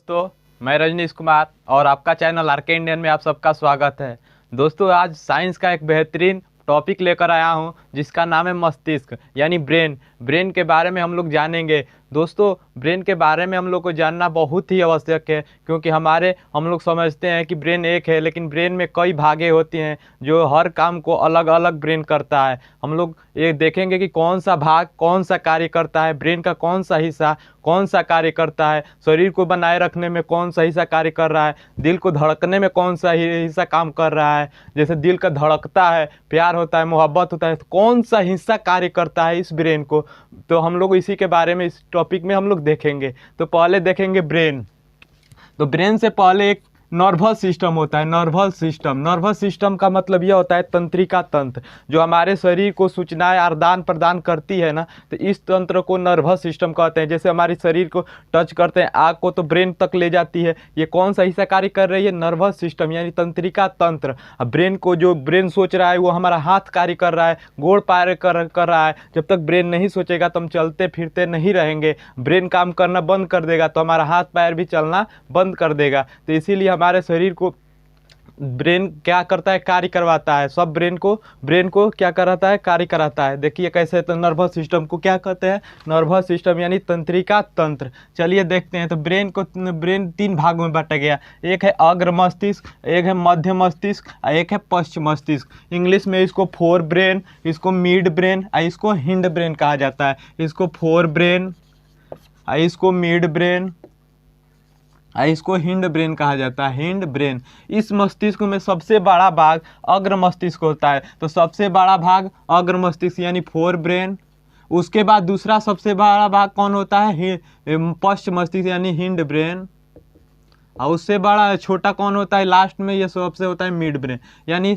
दोस्तों, मैं रजनीश कुमार और आपका चैनल आरके इंडियन में आप सबका स्वागत है। दोस्तों, आज साइंस का एक बेहतरीन टॉपिक लेकर आया हूं जिसका नाम है मस्तिष्क यानी ब्रेन के बारे में हम लोग जानेंगे। दोस्तों, ब्रेन के बारे में हम लोग को जानना बहुत ही आवश्यक है क्योंकि हम लोग समझते हैं कि ब्रेन एक है, लेकिन ब्रेन में कई भागे होती हैं जो हर काम को अलग अलग ब्रेन करता है। हम लोग ये देखेंगे कि कौन सा भाग कौन सा कार्य करता है, ब्रेन का कौन सा हिस्सा कौन सा कार्य करता है, शरीर को बनाए रखने में कौन सा हिस्सा कार्य कर रहा है, दिल को धड़कने में कौन सा हिस्सा काम कर रहा है। जैसे दिल का धड़कता है, प्यार होता है, मोहब्बत होता है, तो कौन सा हिस्सा कार्य करता है इस ब्रेन को, तो हम लोग इसी के बारे में इस टॉपिक में हम लोग देखेंगे। तो पहले देखेंगे ब्रेन। तो ब्रेन से पहले एक नर्वस सिस्टम होता है। नर्वस सिस्टम का मतलब यह होता है तंत्रिका तंत्र, जो हमारे शरीर को सूचनाएं आदान प्रदान करती है ना, तो इस तंत्र को नर्वस सिस्टम कहते हैं। जैसे हमारे शरीर को टच करते हैं, आग को तो ब्रेन तक ले जाती है, ये कौन सा हिस्सा कार्य कर रही है? नर्वस सिस्टम यानी तंत्रिका तंत्र। अब ब्रेन को जो ब्रेन सोच रहा है वो हमारा हाथ कार्य कर रहा है, गोड़ पैर कर रहा है। जब तक ब्रेन नहीं सोचेगा तो हम चलते फिरते नहीं रहेंगे, ब्रेन काम करना बंद कर देगा तो हमारा हाथ पैर भी चलना बंद कर देगा। तो इसीलिए हमारे शरीर को ब्रेन क्या करता है? कार्य करवाता है। सब ब्रेन को क्या कराता है? कार्य कराता है। देखिए कैसे, तो नर्वस सिस्टम को क्या कहते हैं? नर्वस सिस्टम यानी तंत्रिका तंत्र। चलिए देखते हैं। तो ब्रेन तीन भागों में बांटा गया। एक है अग्र मस्तिष्क, एक है मध्य मस्तिष्क, एक है पश्च मस्तिष्क। इंग्लिश में इसको फोर ब्रेन, इसको मिड ब्रेन, इसको हिंड ब्रेन कहा जाता है। इसको फोर ब्रेन, इसको मिड ब्रेन, इसको हिंड ब्रेन कहा जाता है। Hind brain. इस मस्तिष्क में सबसे बड़ा भाग अग्र मस्तिष्क होता है। तो सबसे बड़ा भाग अग्र मस्तिष्क यानी फोर ब्रेन। उसके बाद दूसरा सबसे बड़ा भाग कौन होता है? पश्च मस्तिष्क यानी हिंड ब्रेन। और उससे बड़ा छोटा कौन होता है? लास्ट में ये सबसे होता है मिड ब्रेन। यानी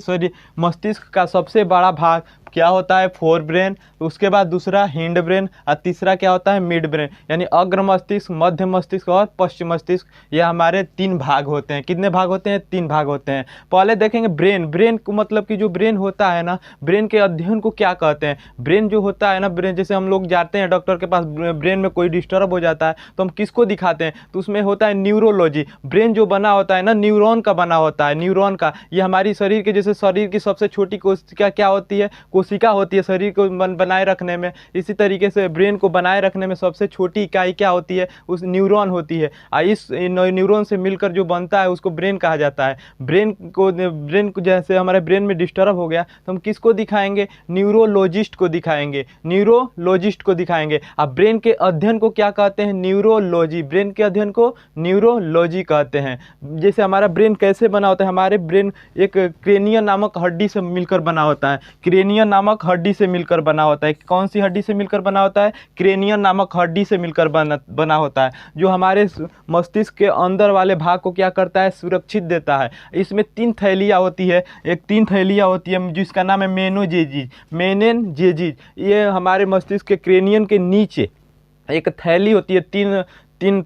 मस्तिष्क का सबसे बड़ा भाग क्या होता है? Fore brain. उसके बाद दूसरा हिंड ब्रेन और तीसरा क्या होता है? Mid brain. यानी अग्र मस्तिष्क, मध्य मस्तिष्क और पश्चिम मस्तिष्क। ये हमारे तीन भाग होते हैं। कितने भाग होते हैं? तीन भाग होते हैं। पहले देखेंगे ब्रेन को, मतलब कि जो ब्रेन होता है ना, ब्रेन के अध्ययन को क्या कहते हैं? ब्रेन जो होता है ना, ब्रेन जैसे हम लोग जाते हैं डॉक्टर के पास, ब्रेन में कोई डिस्टर्ब हो जाता है तो हम किसको दिखाते हैं? तो उसमें होता है न्यूरोलॉजी। ब्रेन जो बना होता है ना, न्यूरॉन का बना होता है। न्यूरॉन का, ये हमारी शरीर के, जैसे शरीर की सबसे छोटी कोशिका क्या होती है? कोशिका होती है शरीर को बनाए रखने में। इसी तरीके से ब्रेन को बनाए रखने में सबसे छोटी इकाई क्या होती है? उस न्यूरॉन होती है। इस न्यूरॉन से मिलकर जो बनता है उसको ब्रेन कहा जाता है। ब्रेन को जैसे हमारे ब्रेन में डिस्टर्ब हो गया तो हम किसको दिखाएंगे? न्यूरोलॉजिस्ट को दिखाएंगे। अब ब्रेन के अध्ययन को क्या कहते हैं? न्यूरोलॉजी। ब्रेन के अध्ययन को न्यूरोलॉजी कहते हैं। जैसे हमारा ब्रेन कैसे बना होता है? हमारे ब्रेन एक क्रेनियन नामक हड्डी से मिलकर बना होता है। क्रेनियन नामक हड्डी से मिलकर बना होता है। कौन सी हड्डी से मिलकर बना होता है? क्रेनियन नामक हड्डी से मिलकर बना होता है, जो हमारे मस्तिष्क के अंदर वाले भाग को क्या करता है? सुरक्षित देता है। इसमें तीन थैलियाँ होती है जिसका नाम है मेनिनजेजिज। ये हमारे मस्तिष्क के क्रेनियन के नीचे एक थैली होती है, तीन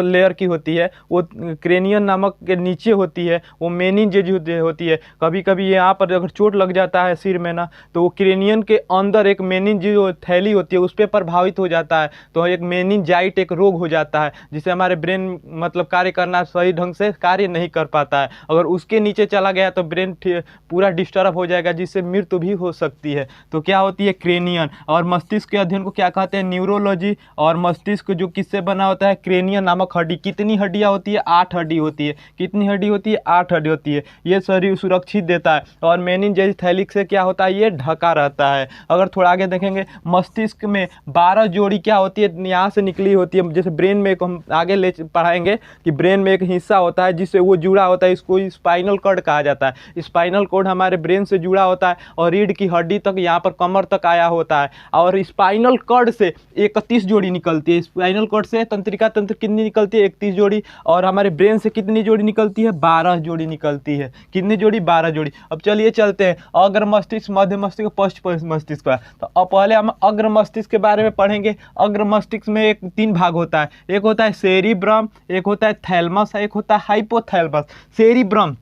लेयर की होती है। वो क्रेनियन नामक के नीचे होती है, वो मेनिनजेज होती है। कभी कभी यहाँ पर अगर चोट लग जाता है सिर में ना, तो वो क्रेनियन के अंदर एक मेनिनजेज थैली होती है, उस पर प्रभावित हो जाता है तो एक मेनिनजाइट एक रोग हो जाता है, जिससे हमारे ब्रेन मतलब कार्य करना सही ढंग से कार्य नहीं कर पाता है। अगर उसके नीचे चला गया तो ब्रेन पूरा डिस्टर्ब हो जाएगा, जिससे मृत्यु भी हो सकती है। तो क्या होती है? क्रेनियन। और मस्तिष्क के अध्ययन को क्या कहते हैं? न्यूरोलॉजी। और मस्तिष्क जो किससे बना होता है? क्रेनियन नामक हड्डी। कितनी हड्डियां होती है? 8 हड्डी होती है। कितनी हड्डी होती है? 8 हड्डी होती है। ये शरीर सुरक्षित देता है। और मेनिनजेज थैलिक से क्या होता है? ये ढका रहता है। अगर थोड़ा आगे देखेंगे, मस्तिष्क में 12 जोड़ी क्या होती है? यहाँ से निकली होती है। जैसे ब्रेन में एक हम आगे ले पढ़ाएंगे कि ब्रेन में एक हिस्सा होता है जिससे वो जुड़ा होता है, इसको स्पाइनल कॉर्ड कहा जाता है। स्पाइनल कॉर्ड हमारे ब्रेन से जुड़ा होता है और रीढ़ की हड्डी तक, यहाँ पर कमर तक आया होता है। और स्पाइनल कॉर्ड से 31 जोड़ी निकलती है। स्पाइनल कॉर्ड से तंत्रिका तंत्र कितनी निकलती है? 31 जोड़ी। और हमारे ब्रेन से कितनी जोड़ी निकलती है? 12 जोड़ी निकलती है। कितनी जोड़ी? 12 जोड़ी। अब चलिए चलते हैं अग्र मस्तिष्क, मध्य मस्तिष्क, पश्च मस्तिष्क का। तो अब पहले हम अग्र मस्तिष्क के बारे में पढ़ेंगे। अग्र मस्तिष्क में एक तीन भाग होता है। एक होता है सेरिब्रम, एक होता है थैलमस, एक होता है हाइपोथैलमस। सेरिब्रम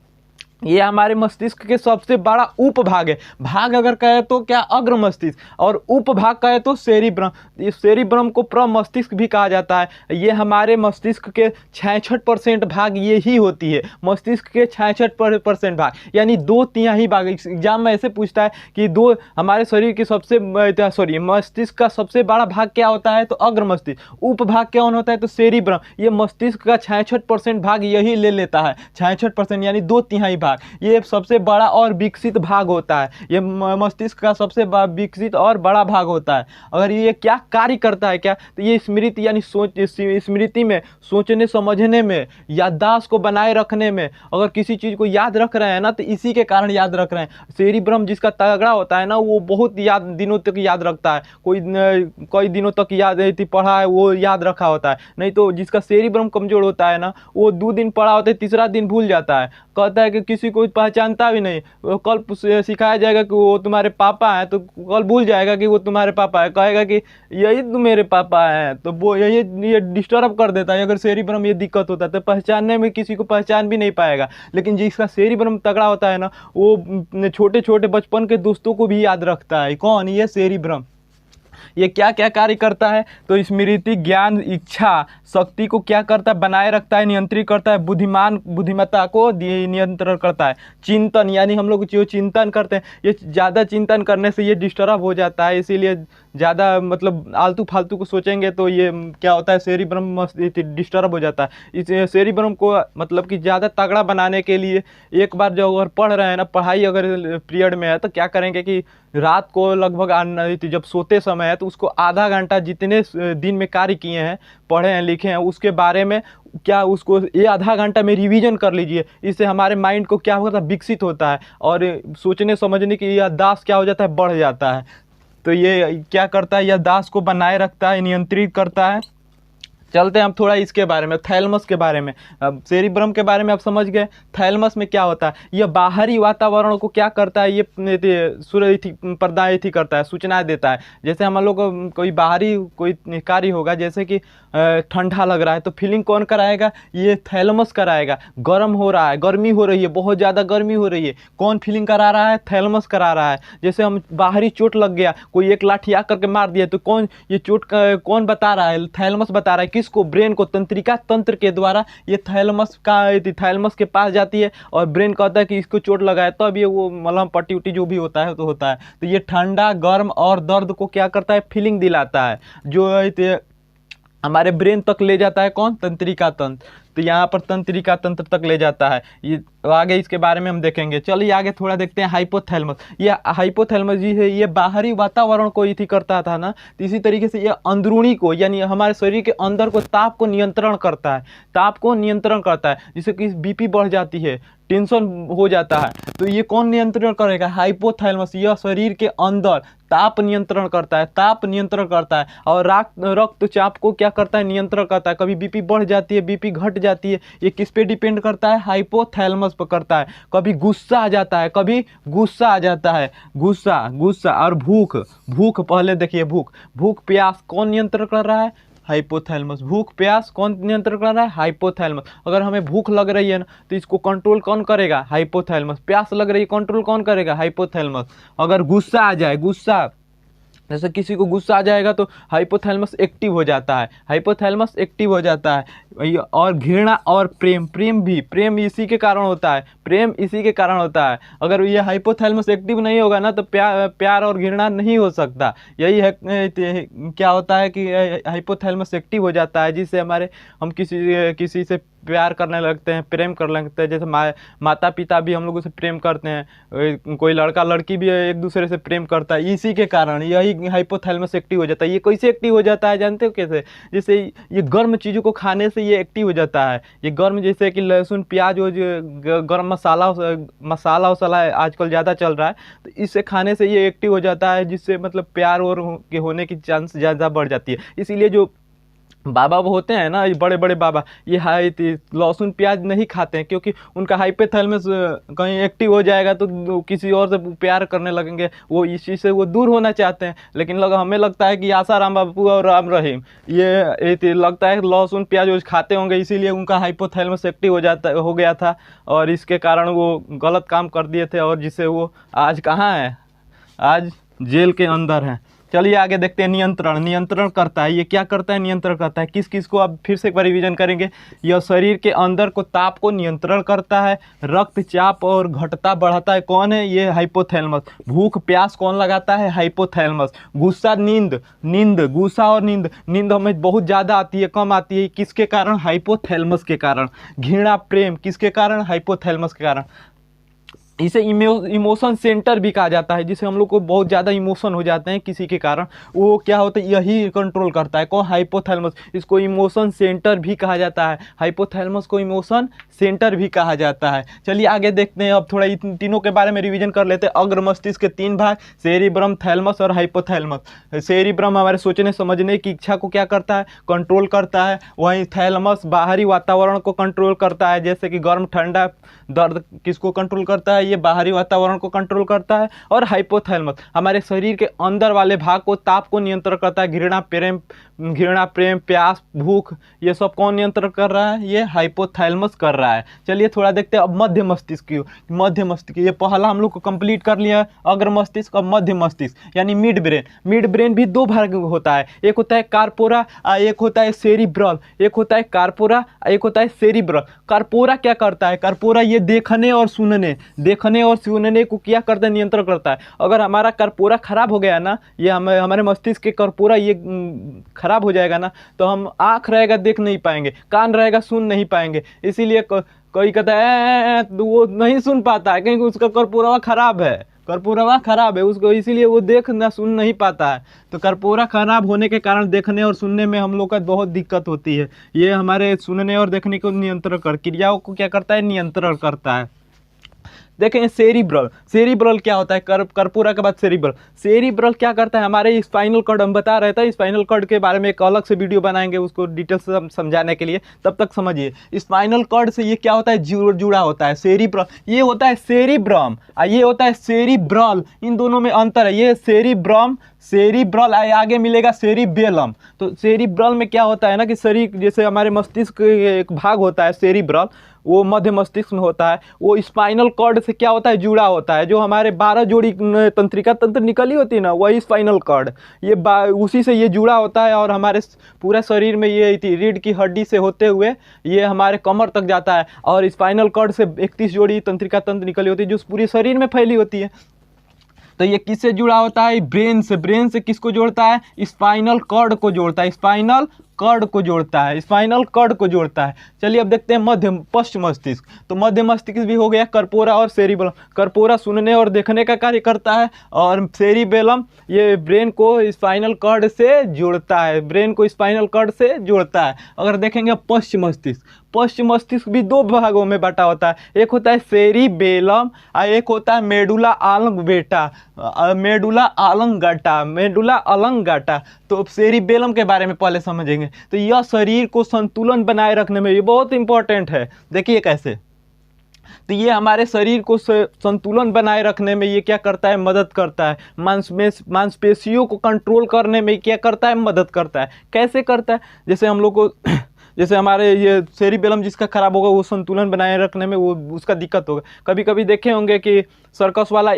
ये हमारे मस्तिष्क के सबसे बड़ा उपभाग है। भाग अगर कहे तो क्या, अग्र मस्तिष्क, और उपभाग कहे तो सेरिब्रम। ये सेरिब्रम को प्रमस्तिष्क भी कहा जाता है। ये हमारे मस्तिष्क के 66% भाग ये ही होती है, मस्तिष्क के 66% भाग, यानी 2/3 भाग। एग्जाम में ऐसे पूछता है कि दो हमारे शरीर के मस्तिष्क का सबसे बड़ा भाग क्या होता है, तो अग्र मस्तिष्क। उपभाग क्या होता है, तो सेरिब्रम। ये मस्तिष्क का 66% भाग यही ले लेता है, 66% यानी 2/3 भाग। ये सबसे बड़ा और विकसित भाग होता है, ये मस्तिष्क का सबसे विकसित और बड़ा भाग होता है। अगर ये क्या कार्य करता है क्या, तो ये स्मृति यानी स्मृति में, सोचने समझने में, याददाश्त को बनाए रखने में, अगर किसी चीज़ को याद रख रहे हैं ना तो इसी के कारण याद रख रहे हैं। सेरिब्रम जिसका तगड़ा होता है ना, वो बहुत दिनों तक याद रखता है। कई दिनों तक याद पढ़ा है वो याद रखा होता है। नहीं तो जिसका सेरिब्रम कमजोर होता है ना, वो 2 दिन पढ़ा होता है, तीसरा दिन भूल जाता है, कहता है कि किसी को पहचानता भी नहीं। कल सिखाया जाएगा कि वो तुम्हारे पापा हैं, तो कल भूल जाएगा कि वो तुम्हारे पापा है, कहेगा कि यही तो मेरे पापा हैं। तो वो ये डिस्टर्ब कर देता है। अगर सेरिब्रम ये दिक्कत होता है तो पहचानने में किसी को पहचान भी नहीं पाएगा। लेकिन जिसका सेरिब्रम तगड़ा होता है ना, वो छोटे छोटे बचपन के दोस्तों को भी याद रखता है। कौन, ये सेरिब्रम। ये क्या क्या कार्य करता है, तो स्मृति, ज्ञान, इच्छा शक्ति को क्या करता है, बनाए रखता है, नियंत्रित करता है। बुद्धिमत्ता को नियंत्रण करता है। चिंतन यानी हम लोग जो चिंतन करते हैं, ये ज़्यादा चिंतन करने से ये डिस्टर्ब हो जाता है, इसीलिए ज़्यादा मतलब आलतू फालतू को सोचेंगे तो ये क्या होता है, सेरिब्रम डिस्टर्ब हो जाता है। इस सेरिब्रम को मतलब कि ज़्यादा तगड़ा बनाने के लिए एक बार जो अगर पढ़ रहे हैं ना, पढ़ाई अगर पीरियड में है तो क्या करेंगे कि रात को लगभग जब सोते समय है तो उसको आधा घंटा जितने दिन में कार्य किए हैं, पढ़े हैं, लिखे हैं, उसके बारे में क्या उसको ये आधा घंटा में रिवीजन कर लीजिए। इससे हमारे माइंड को क्या होता है, विकसित होता है, और सोचने समझने की याददाश्त क्या हो जाता है, बढ़ जाता है। तो ये क्या करता है, याददाश्त को बनाए रखता है, नियंत्रित करता है। चलते हैं हम थोड़ा इसके बारे में, थैलमस के बारे में। अब सेरिब्रम के बारे में आप समझ गए। थैलमस में क्या होता है, यह बाहरी वातावरण को क्या करता है, ये सूर्य प्रदान करता है, सूचनाएं देता है। जैसे हम लोग कोई बाहरी कोई कार्य होगा, जैसे कि ठंडा लग रहा है तो फीलिंग कौन कराएगा, ये थैलमस कराएगा। गर्म हो रहा है, गर्मी हो रही है, बहुत ज़्यादा गर्मी हो रही है, कौन फीलिंग करा रहा है, थैलमस करा रहा है। जैसे हम बाहरी चोट लग गया, कोई एक लाठी आ करके मार दिया, तो कौन ये चोट कौन बता रहा है, थैलमस बता रहा है। किसको, ब्रेन को। तंत्रिका तंत्र के द्वारा ये थैलमस के पास जाती है, और ब्रेन कहता है कि इसको चोट लगा है, तब ये वो मलहम पट्टी उट्टी जो भी होता है तो होता है। तो ये ठंडा, गर्म और दर्द को क्या करता है, फीलिंग दिलाता है, जो हमारे ब्रेन तक ले जाता है। कौन, तंत्रिका तंत्र। तो यहाँ पर तंत्रिका तंत्र तक ले जाता है। ये आगे इसके बारे में हम देखेंगे। चलिए आगे थोड़ा देखते हैं हाइपोथैलेमस। ये हाइपोथैलेमस जी है, ये बाहरी वातावरण को इसी करता था ना, तो इसी तरीके से ये अंदरूनी को, यानी हमारे शरीर के अंदर को, ताप को नियंत्रण करता है। ताप को नियंत्रण करता है, जिससे कि बीपी बढ़ जाती है, टेंशन हो जाता है, तो ये कौन नियंत्रण करेगा, हाइपोथैलेमस। यह शरीर के अंदर ताप नियंत्रण करता है, ताप नियंत्रण करता है। और रक्तचाप को क्या करता है, नियंत्रण करता है। कभी बीपी बढ़ जाती है, बीपी घट जाती है, ये किस पे डिपेंड करता है, हाइपोथैलेमस पर करता है। कभी गुस्सा आ जाता है, कभी गुस्सा आ जाता है, गुस्सा और भूख पहले देखिए, भूख प्यास कौन नियंत्रण कर रहा है, हाइपोथैलेमस। भूख प्यास कौन नियंत्रण कर रहा है, हाइपोथैलेमस। अगर हमें भूख लग रही है ना, तो इसको कंट्रोल कौन करेगा, हाइपोथैलेमस। प्यास लग रही है, कंट्रोल कौन करेगा, हाइपोथैलेमस। अगर गुस्सा आ जाए, जैसे किसी को गुस्सा आ जाएगा तो हाइपोथैलेमस एक्टिव हो जाता है, हाइपोथैलेमस एक्टिव हो जाता है। और घृणा और प्रेम इसी के कारण होता है, प्रेम इसी के कारण होता है। अगर ये हाइपोथैलेमस एक्टिव नहीं होगा ना, तो प्यार और घृणा नहीं हो सकता। यही है क्या होता है कि हाइपोथैलेमस एक्टिव हो जाता है, जिससे हम किसी से प्यार करने लगते हैं, प्रेम करने लगते हैं। जैसे माता पिता भी हम लोगों से प्रेम करते हैं, कोई लड़का लड़की भी एक दूसरे से प्रेम करता है, इसी के कारण यही हाइपोथैलेमस एक्टिव हो जाता है। ये कैसे एक्टिव हो जाता है जानते हो कैसे, जैसे ये गर्म चीज़ों को खाने से ये एक्टिव हो जाता है। ये गर्म, जैसे कि लहसुन प्याज और जो गर्म मसाला वसाला आजकल ज़्यादा चल रहा है, तो इससे खाने से ये एक्टिव हो जाता है, जिससे मतलब प्यार और के होने की चांस ज़्यादा बढ़ जाती है। इसीलिए जो बाबा वो होते हैं ना, ये बड़े बड़े बाबा, ये लहसुन प्याज नहीं खाते हैं, क्योंकि उनका हाइपोथैलेमस कहीं एक्टिव हो जाएगा तो किसी और से प्यार करने लगेंगे, वो इस चीज़ से वो दूर होना चाहते हैं। लेकिन हमें लगता है कि आसाराम बापू और राम रहीम ये लगता है लहसुन प्याज वो खाते होंगे, इसीलिए उनका हाइपोथैलेमस एक्टिव हो गया था, और इसके कारण वो गलत काम कर दिए थे, और जिससे वो आज कहाँ है, आज जेल के अंदर हैं। चलिए आगे देखते हैं। नियंत्रण, नियंत्रण करता है, ये क्या करता है, नियंत्रण करता है किस किस को, अब फिर से एक बार रिवीजन करेंगे। यह शरीर के अंदर को ताप को नियंत्रण करता है, रक्तचाप और घटता बढ़ाता है, कौन है, ये हाइपोथैलेमस। भूख प्यास कौन लगाता है, हाइपोथैलेमस। गुस्सा, नींद, नींद, गुस्सा और नींद, नींद हमें बहुत ज़्यादा आती है कम आती है, किसके कारण, हाइपोथैलेमस के कारण। घृणा प्रेम किसके कारण, हाइपोथैलेमस के कारण। इसे इमोशन सेंटर भी कहा जाता है, जिसे हम लोग को बहुत ज़्यादा इमोशन हो जाते हैं किसी के कारण, वो क्या होता है, यही कंट्रोल करता है, कौन, हाइपोथैलेमस। इसको इमोशन सेंटर भी कहा जाता है, हाइपोथैलेमस को इमोशन सेंटर भी कहा जाता है। चलिए आगे देखते हैं, अब थोड़ा इन तीनों के बारे में रिवीजन कर लेते हैं। अग्र मस्तिष्क के 3 भाग, सेरिब्रम, थैलेमस और हाइपोथैलेमस। सेरिब्रम हमारे सोचने समझने की इच्छा को क्या करता है, कंट्रोल करता है। वहीं थैलेमस बाहरी वातावरण को कंट्रोल करता है, जैसे कि गर्म ठंडा दर्द किसको कंट्रोल करता है, ये बाहरी वातावरण को कंट्रोल करता है। और हाइपोथैलेमस हमारे शरीर के अंदर वाले भाग को, ताप को नियंत्रण करता है। घृणा प्रेम प्यास भूख ये सब कौन नियंत्रण कर रहा है, ये हाइपोथैलेमस कर रहा है। चलिए थोड़ा देखते हैं अब मध्य मस्तिष्क की। मध्य मस्तिष्क ये पहला हम लोग को कंप्लीट कर लिया, अग्र मस्तिष्क। अब मध्य मस्तिष्क यानी मिड ब्रेन। मिड ब्रेन भी 2 भाग होता है, एक होता है कार्पोरा, एक होता है सेरिब्रल। एक होता है कार्पोरा, एक होता है सेरिब्रल। कार्पोरा क्या करता है, कार्पोरा ये देखने और सुनने को क्या करता है, नियंत्रण करता है। अगर हमारा कर्पूरा खराब हो गया ना, ये हमारे मस्तिष्क के कर्पूरा ये खराब हो जाएगा ना, तो हम आँख रहेगा देख नहीं पाएंगे, कान रहेगा सुन नहीं पाएंगे। इसीलिए कोई कहता है वो नहीं सुन पाता है, क्योंकि उसका कर्पूरा खराब है, कर्पूरा खराब है उसको, इसीलिए वो देख ना सुन नहीं पाता है। तो कर्पूरा खराब होने के कारण देखने और सुनने में हम लोग का बहुत दिक्कत होती है। ये हमारे सुनने और देखने को नियंत्रण क्रियाओं को क्या करता है, नियंत्रण करता है। देखें सेरिब्रल, सेरिब्रल क्या होता है, कर्पूरा के बाद सेरिब्रल। सेरिब्रल क्या करता है, हमारे स्पाइनल कॉर्ड, हम बता रहे थे स्पाइनल कॉर्ड के बारे में एक अलग से वीडियो बनाएंगे उसको डिटेल्स से समझाने के लिए, तब तक समझिए। स्पाइनल कॉर्ड से ये क्या होता है, जुड़ा होता है। सेरिब्रल ये होता है सेरिब्रम, ये होता है सेरिब्रल, इन दोनों में अंतर है। ये सेरिब्रम, सेरिब्रल आगे मिलेगा सेरिबेलम। तो सेरिब्रल में क्या होता है ना कि शरीर, जैसे हमारे मस्तिष्क एक भाग होता है सेरिब्रल, वो मध्य मस्तिष्क में होता है, वो स्पाइनल कॉर्ड से क्या होता है, जुड़ा होता है। जो हमारे 12 जोड़ी तंत्रिका तंत्र निकली होती है ना, वही स्पाइनल कॉर्ड, ये उसी से ये जुड़ा होता है। और हमारे पूरे शरीर में ये रीढ़ की हड्डी से होते हुए ये हमारे कमर तक जाता है। और स्पाइनल कॉर्ड से 31 जोड़ी तंत्रिका तंत्र निकली होती है, जो पूरे शरीर में फैली होती है। तो ये किससे जुड़ा होता है, ब्रेन से। ब्रेन से किसको जोड़ता है, स्पाइनल कॉर्ड को जोड़ता है, स्पाइनल कॉर्ड को जोड़ता है, स्पाइनल कॉर्ड को जोड़ता है। चलिए अब देखते हैं मध्य पश्च मस्तिष्क। तो मध्य मस्तिष्क भी हो गया कर्पोरा और सेरिबेलम। कर्पोरा सुनने और देखने का कार्य करता है, और सेरिबेलम ये ब्रेन को स्पाइनल कॉर्ड से जोड़ता है, ब्रेन को स्पाइनल कॉर्ड से जोड़ता है। अगर देखेंगे पश्च मस्तिष्क, पश्च मस्तिष्क भी 2 भागों में बटा होता है, एक होता है सेरिबेलम और एक होता है medulla oblongata, medulla oblongata, medulla oblongata. तो सेरिबेलम के बारे में पहले समझेंगे। तो यह शरीर को संतुलन बनाए रखने में ये बहुत इंपॉर्टेंट है। देखिए कैसे, तो ये हमारे शरीर को संतुलन बनाए रखने में ये क्या करता है, मदद करता है। मांसपेशियों को कंट्रोल करने में क्या करता है, मदद करता है। कैसे करता है, जैसे हम लोग को जैसे हमारे ये सेरिबेलम जिसका खराब होगा वो संतुलन बनाए रखने में वो उसका दिक्कत होगा। कभी कभी देखे होंगे कि सर्कस वाला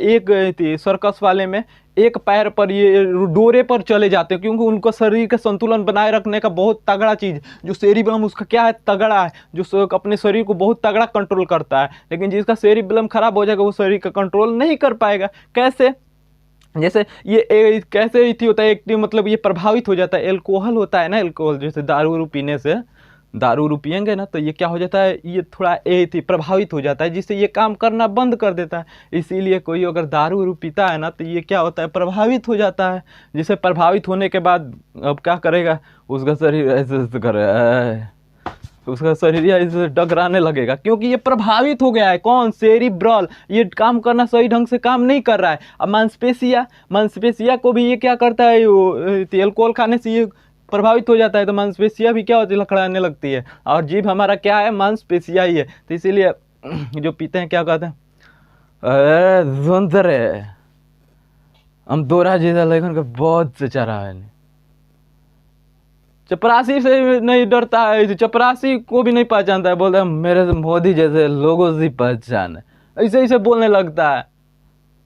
सर्कस वाले में एक पैर पर ये डोरे पर चले जाते हैं, क्योंकि उनको शरीर का संतुलन बनाए रखने का बहुत तगड़ा चीज़ जो सेरिबेलम उसका क्या है, तगड़ा है, जो अपने शरीर को बहुत तगड़ा कंट्रोल करता है। लेकिन जिसका सेरिबेलम खराब हो जाएगा वो शरीर का कंट्रोल नहीं कर पाएगा। कैसे, जैसे ये कैसे थी होता है एक मतलब ये प्रभावित हो जाता है, एल्कोहल होता है ना, एल्कोहल जैसे दारू पीने से, दारू पियेंगे ना तो ये क्या हो जाता है, ये थोड़ा प्रभावित हो जाता है, जिससे ये काम करना बंद कर देता है। इसीलिए कोई अगर दारू पीता है ना तो ये क्या होता है, प्रभावित हो जाता है। जिसे प्रभावित होने के बाद अब क्या करेगा, उसका शरीर ऐसे करे, उसका शरीर ऐसे डगराने लगेगा, क्योंकि ये प्रभावित हो गया है। कौन, सेरिब्रल, ये काम करना सही ढंग से काम नहीं कर रहा है। अब मांसपेशिया को भी ये क्या करता है, अल्कोहल खाने से ये प्रभावित हो जाता है तो मांसपेशियाँ भी क्या होती है, लड़खड़ाने लगती है। और जीभ हमारा क्या है, मांसपेशियाँ ही है। तो इसीलिए जो पीते हैं क्या कहते हैं, अरे जोंतरे हम दोरा जैसा लेखन का बहुत से चरा है। चपरासी से नहीं डरता है, चपरासी को भी नहीं पहचानता है, बोलता है मेरे से मोदी जैसे लोगों से पहचान है, ऐसे ऐसे बोलने लगता है।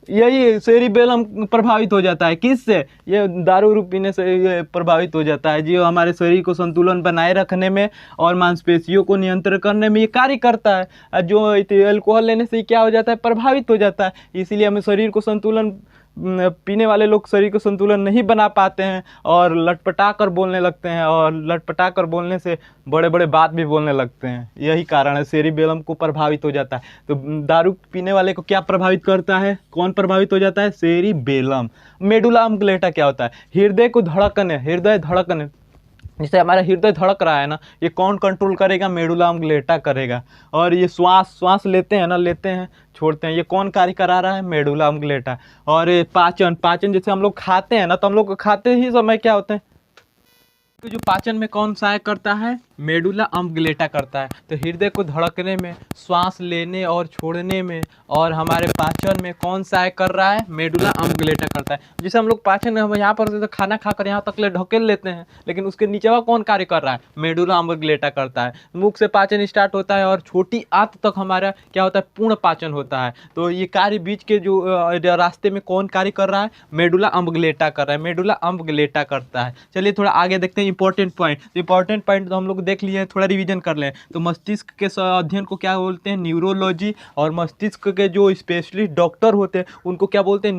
यही सेरिबेलम प्रभावित हो जाता है। किससे? ये दारू उरू पीने से ये प्रभावित हो जाता है, जो हमारे शरीर को संतुलन बनाए रखने में और मांसपेशियों को नियंत्रण करने में ये कार्य करता है। जो अल्कोहल लेने से क्या हो जाता है, प्रभावित हो जाता है। इसीलिए हमें शरीर को संतुलन, पीने वाले लोग शरीर को संतुलन नहीं बना पाते हैं और लटपटा कर बोलने लगते हैं, और लटपटा कर बोलने से बड़े बड़े बात भी बोलने लगते हैं। यही कारण है, सेरिबेलम को प्रभावित हो जाता है। तो दारू पीने वाले को क्या प्रभावित करता है, कौन प्रभावित हो जाता है? सेरिबेलम। मेडुला ऑब्लेंगेटा क्या होता है? हृदय को धड़कने, हृदय धड़कने, जैसे हमारा हृदय धड़क रहा है ना, ये कौन कंट्रोल करेगा? मेडुला ऑब्लेंगेटा करेगा। और ये श्वास लेते हैं ना, लेते हैं छोड़ते हैं, ये कौन कार्य करा रहा है? Medulla oblongata. और ये पाचन जैसे हम लोग खाते हैं ना, तो हम लोग खाते ही समय क्या होते हैं, तो जो पाचन में कौन सहायक करता है? मेडुला ऑब्लेंगेटा करता है। तो हृदय को धड़कने में, श्वास लेने और छोड़ने में, और हमारे पाचन में कौन सहायक कर रहा है? मेडुला ऑब्लेंगेटा करता है। जैसे हम लोग पाचन, हम यहाँ पर तो खाना खाकर यहाँ तक ले ढकेल लेते हैं, लेकिन उसके नीचे वह कौन कार्य कर रहा है? मेडुला ऑब्लेंगेटा करता है। मुख से पाचन स्टार्ट होता है और छोटी आंत तक हमारा क्या होता है? पूर्ण पाचन होता है। तो ये कार्य बीच के जो रास्ते में कौन कार्य कर रहा है? मेडुला ऑब्लेंगेटा कर रहा है, मेडुला ऑब्लेंगेटा करता है। चलिए थोड़ा आगे देखते हैं इंपॉर्टेंट पॉइंट। तो हम लोग देख लिए, थोड़ा रिवीजन कर लें। तो मस्तिष्क के अध्ययन को क्या बोलते हैं? न्यूरोलॉजी। और मस्तिष्क के जो स्पेशलिस्ट डॉक्टर होते हैं उनको क्या बोलते हैं?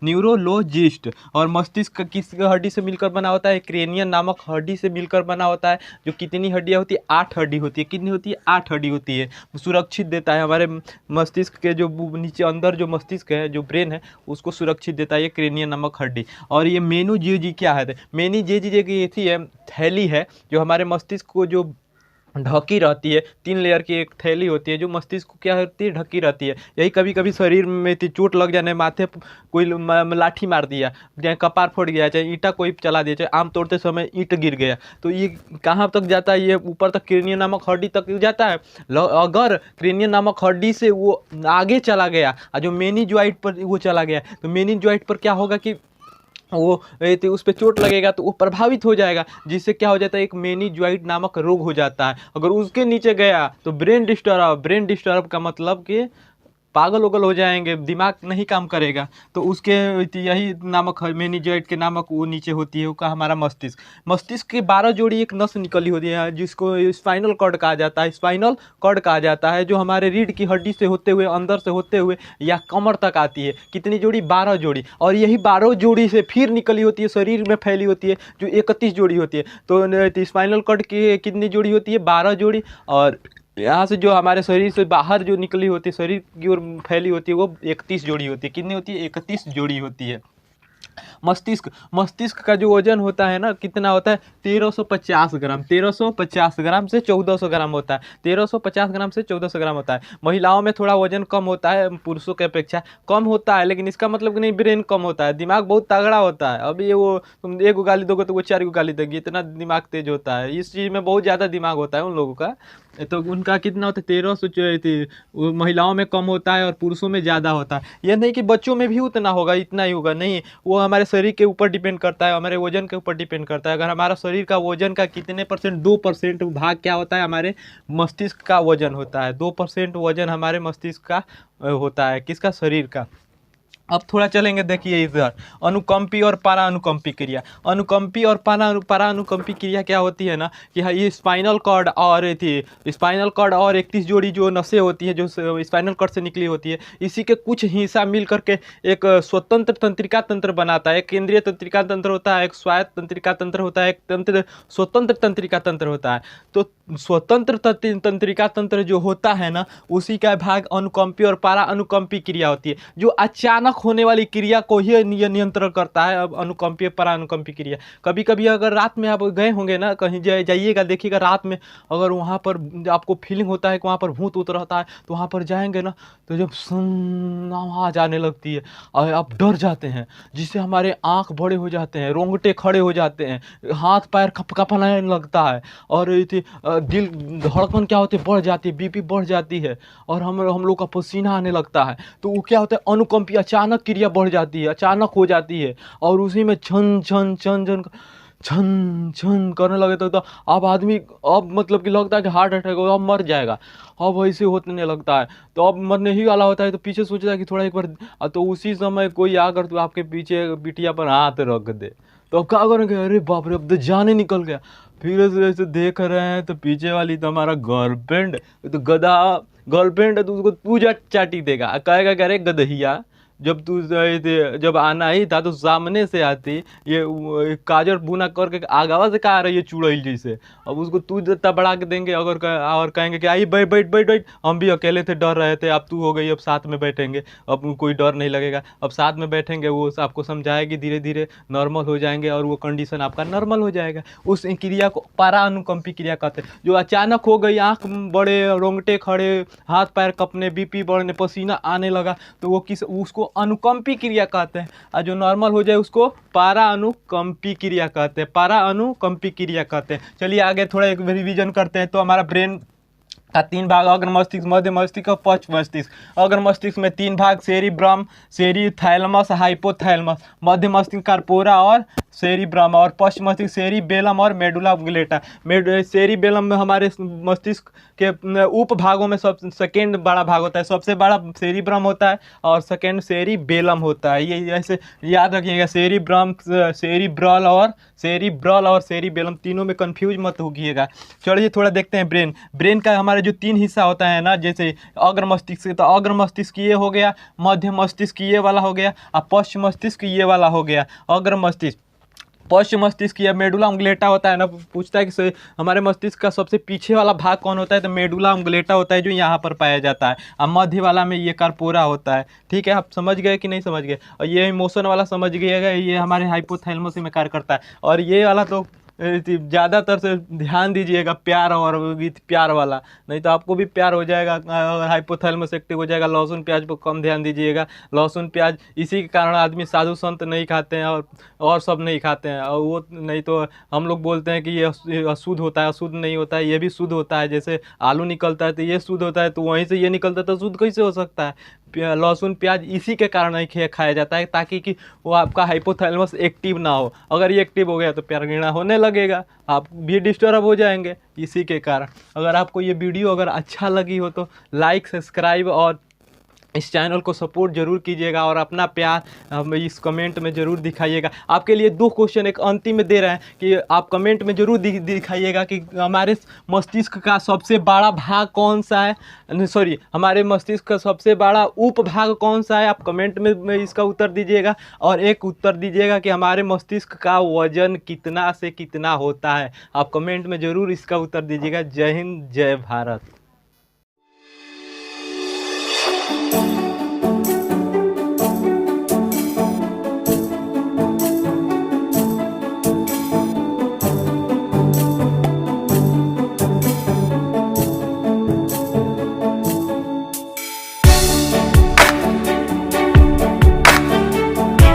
न्यूरोलॉजिस्ट। और मस्तिष्क किस हड्डी से मिलकर बना होता है? क्रेनियन नामक हड्डी से मिलकर बना होता है। जो कितनी हड्डियाँ होती है? 8 हड्डी होती है। कितनी होती है? 8 हड्डी होती है। सुरक्षित देता है हमारे मस्तिष्क के जो नीचे अंदर जो मस्तिष्क है, जो ब्रेन है, उसको सुरक्षित देता है ये क्रेनियन नामक हड्डी। और ये मेनिन्जेजी क्या है? मेनिन्जेजी की ये थी है, थैली है जो हमारे मस्तिष्क को जो ढकी रहती है। 3 लेयर की एक थैली होती है जो मस्तिष्क को क्या होती है? ढकी रहती है। यही कभी कभी शरीर में चोट लग जाने, माथे कोई लाठी मार दिया, चाहे कपार फट गया, चाहे ईंटा कोई चला दिया, चाहे आम तोड़ते समय ईंट गिर गया, तो ये कहाँ तक जाता है? ये ऊपर तक क्रेनियन नामक हड्डी तक जाता है। अगर क्रेनियन नामक हड्डी से वो आगे चला गया और जो मेनिन्जेट पर वो चला गया, तो मेनिन्जेट पर क्या होगा कि वो तो उस पर चोट लगेगा तो वो प्रभावित हो जाएगा, जिससे क्या हो जाता है? एक मेनिन्जेट नामक रोग हो जाता है। अगर उसके नीचे गया तो ब्रेन डिस्टर्ब का मतलब कि पागल उगल हो जाएंगे, दिमाग नहीं काम करेगा। तो उसके यही नामक मेनिन्जेट के नामक वो नीचे होती है, वो का हमारा मस्तिष्क के 12 जोड़ी एक नस निकली होती है जिसको स्पाइनल कॉर्ड कहा जाता है, जो हमारे रीढ़ की हड्डी से होते हुए, अंदर से होते हुए या कमर तक आती है। कितनी जोड़ी? 12 जोड़ी। और यही 12 जोड़ी से फिर निकली होती है, शरीर में फैली होती है, जो 31 जोड़ी होती है। तो स्पाइनल कॉर्ड की कितनी जोड़ी होती है? 12 जोड़ी। और यहाँ से जो हमारे शरीर से बाहर जो निकली होती है, शरीर की ओर फैली होती है, वो 31 जोड़ी होती है। कितनी होती है? 31 जोड़ी होती है। मस्तिष्क का जो वजन होता है ना, कितना होता है? 1350 ग्राम। 1350 ग्राम से 1400 ग्राम होता है। 1350 ग्राम से 1400 ग्राम होता है। महिलाओं में थोड़ा वजन कम होता है, पुरुषों के अपेक्षा कम होता है, लेकिन इसका मतलब कि नहीं ब्रेन कम होता है, दिमाग बहुत तगड़ा होता है। अब ये वो तुम 1 गाली दोगे तो वो 4 गाली देगी, इतना दिमाग तेज होता है। इस चीज़ में बहुत ज़्यादा दिमाग होता है उन लोगों का। तो उनका कितना होता है? 1300। महिलाओं में कम होता है और पुरुषों में ज़्यादा होता है। यह नहीं कि बच्चों में भी उतना होगा, इतना ही होगा, नहीं। वो हमारे शरीर के ऊपर डिपेंड करता है, हमारे वजन के ऊपर डिपेंड करता है। अगर हमारा शरीर का वजन का कितने %, 2% भाग क्या होता है? हमारे मस्तिष्क का वजन होता है। 2% वजन हमारे मस्तिष्क का होता है। किसका? शरीर का। अब थोड़ा चलेंगे, देखिए इधर अनुकंपी और पारानुकंपी क्रिया। अनुकंपी और पारानुकंपी क्रिया क्या होती है ना, कि ये स्पाइनल कॉर्ड और 31 जोड़ी जो नसें होती है, जो स्पाइनल कॉर्ड से निकली होती है, इसी के कुछ हिस्सा मिल करके एक स्वतंत्र तंत्रिका तंत्र बनाता है। एक केंद्रीय तंत्रिका तंत्र होता है, एक स्वायत्त तंत्रिका तंत्र होता है, एक स्वतंत्र तंत्रिका तंत्र होता है। तो स्वतंत्र तंत्रिका तंत्र जो होता है ना, उसी का भाग अनुकंपी और पारा अनुकंपी क्रिया होती है। जो अचानक अचानक होने वाली क्रिया को ही नियंत्रण करता है। अब अनुकंपीय परानुकंपी क्रिया, कभी कभी अगर रात में आप गए होंगे ना कहीं, जाइएगा देखिएगा रात में अगर वहाँ पर आपको फीलिंग होता है कि वहाँ पर भूत उतर रहता है, तो वहाँ पर जाएंगे ना तो जब सुन आवाज आने लगती है और आप डर जाते हैं, जिससे हमारे आंख बड़े हो जाते हैं, रोंगटे खड़े हो जाते हैं, हाथ पैर कँपने लगता है, और दिल धड़कन क्या होती है बढ़ जाती है, बीपी बढ़ जाती है, और हम लोग का पसीना आने लगता है। तो वो क्या होता है, अनुकंपी अचानक क्रिया बढ़ जाती है, अचानक हो जाती है, और उसी में छन छन छन छन छन छन करने लगे तो अब आदमी अब मतलब कि लगता है कि हार्ट अटैक होगा, अब मर जाएगा, अब ऐसे होने लगता है। तो अब मरने ही वाला होता है तो पीछे सोचता है कि थोड़ा एक बार, तो उसी समय कोई आकर तो आपके पीछे बिटिया पर हाथ रख दे, तो अब क्या करेंगे, अरे बाप रे अब तो जान ही निकल गया। फिर ऐसे देख रहे हैं तो पीछे वाली तो हमारा गर्लफ्रेंड, तो गधा गर्लफ्रेंड है, तो उसको पूजा चाटी देगा, कहेगा कि अरे गदहिया, जब आना ही था तो सामने से आती, ये काजर बुना करके आगावा से कहा रही है चुड़ैल जैसे। अब उसको तू देता बढ़ा के देंगे, अगर और कहेंगे कि आई बैठ बैठ बैठ बैठ, हम भी अकेले थे डर रहे थे, अब तू हो गई अब साथ में बैठेंगे, अब कोई डर नहीं लगेगा, अब साथ में बैठेंगे, वो आपको समझाएगी, धीरे धीरे नॉर्मल हो जाएंगे और वो कंडीशन आपका नॉर्मल हो जाएगा। उस क्रिया को परानुकंपी क्रिया कहते हैं। जो अचानक हो गई, आँख बड़े, रोंगटे खड़े, हाथ पैर कपने, बीपी बढ़ने, पसीना आने लगा, तो वो उसको अनुकंपी क्रिया कहते हैं, और जो नॉर्मल हो जाए उसको पारा अनुकंपी क्रिया कहते हैं, पारा अनुकंपी क्रिया कहते हैं। चलिए आगे थोड़ा एक रिवीजन करते हैं। तो हमारा ब्रेन का 3 भाग, अग्र मस्तिष्क, मध्य मस्तिष्क और पश्च मस्तिष्क। अग्र मस्तिष्क में 3 भाग, सेरिब्रम, सेरिथैलमस, हाइपोथैलमस। मध्य मस्तिष्क कार्पोरा और सेरिब्रम, और पश्च मस्तिष्क सेरिबेलम और मेडुला ऑब्लेटा। सेरिबेलम में हमारे मस्तिष्क के उप भागों में सब सेकेंड बड़ा भाग होता है, सबसे बड़ा सेरिब्रम होता है और सेकेंड सेरिबेलम होता है। ये ऐसे याद रखिएगा, सेरिब्रम, सेरिब्रल और सेरिबेलम, तीनों में कंफ्यूज मत होइएगा। चलिए थोड़ा देखते हैं ब्रेन का हमारे जो 3 हिस्सा होता है ना, जैसे अग्र मस्तिष्क, तो अग्र मस्तिष्क ये हो गया, मध्य मस्तिष्क ये वाला हो गया, और पश्च मस्तिष्क ये वाला हो गया। अग्र मस्तिष्क, पश्च मस्तिष्क या मेडुला ऑब्लेटा होता है ना, पूछता है कि हमारे मस्तिष्क का सबसे पीछे वाला भाग कौन होता है, तो मेडुला ऑब्लेटा होता है, जो यहाँ पर पाया जाता है, और मध्य वाला में ये कार्पोरा होता है। ठीक है, आप समझ गए कि नहीं समझ गए? और ये इमोशन वाला समझ गइएगा, ये हमारे हाइपोथैलेमस में कार्य करता है। और ये वाला तो ज़्यादातर से ध्यान दीजिएगा, प्यार और विथ प्यार वाला, नहीं तो आपको भी प्यार हो जाएगा अगर हाइपोथैलेमस एक्टिव हो जाएगा। लहसुन प्याज पर कम ध्यान दीजिएगा, लहसुन प्याज इसी के कारण आदमी साधु संत नहीं खाते हैं और सब नहीं खाते हैं, और वो नहीं तो हम लोग बोलते हैं कि ये अशुद्ध होता है, अशुद्ध नहीं होता है, ये भी शुद्ध होता है। जैसे आलू निकलता है तो ये शुद्ध होता है, तो वहीं से ये निकलता है तो शुद्ध कैसे हो सकता है? लहसुन प्याज इसी के कारण नहीं खाया जाता है, ताकि कि वो आपका हाइपोथैलेमस एक्टिव ना हो। अगर ये एक्टिव हो गया तो प्यार घृणा होने लगेगा, आप भी डिस्टर्ब हो जाएंगे इसी के कारण। अगर आपको ये वीडियो अगर अच्छा लगी हो तो लाइक, सब्सक्राइब और इस चैनल को सपोर्ट जरूर कीजिएगा, और अपना प्यार हमें इस कमेंट में ज़रूर दिखाइएगा। आपके लिए 2 क्वेश्चन एक अंतिम में दे रहे हैं कि आप कमेंट में ज़रूर दिखाइएगा कि हमारे मस्तिष्क का सबसे बड़ा भाग कौन सा है, सॉरी हमारे मस्तिष्क का सबसे बड़ा उपभाग कौन सा है। आप कमेंट में इसका उत्तर दीजिएगा, और एक उत्तर दीजिएगा कि हमारे मस्तिष्क का वजन कितना से कितना होता है। आप कमेंट में ज़रूर इसका उत्तर दीजिएगा। जय हिंद, जय भारत।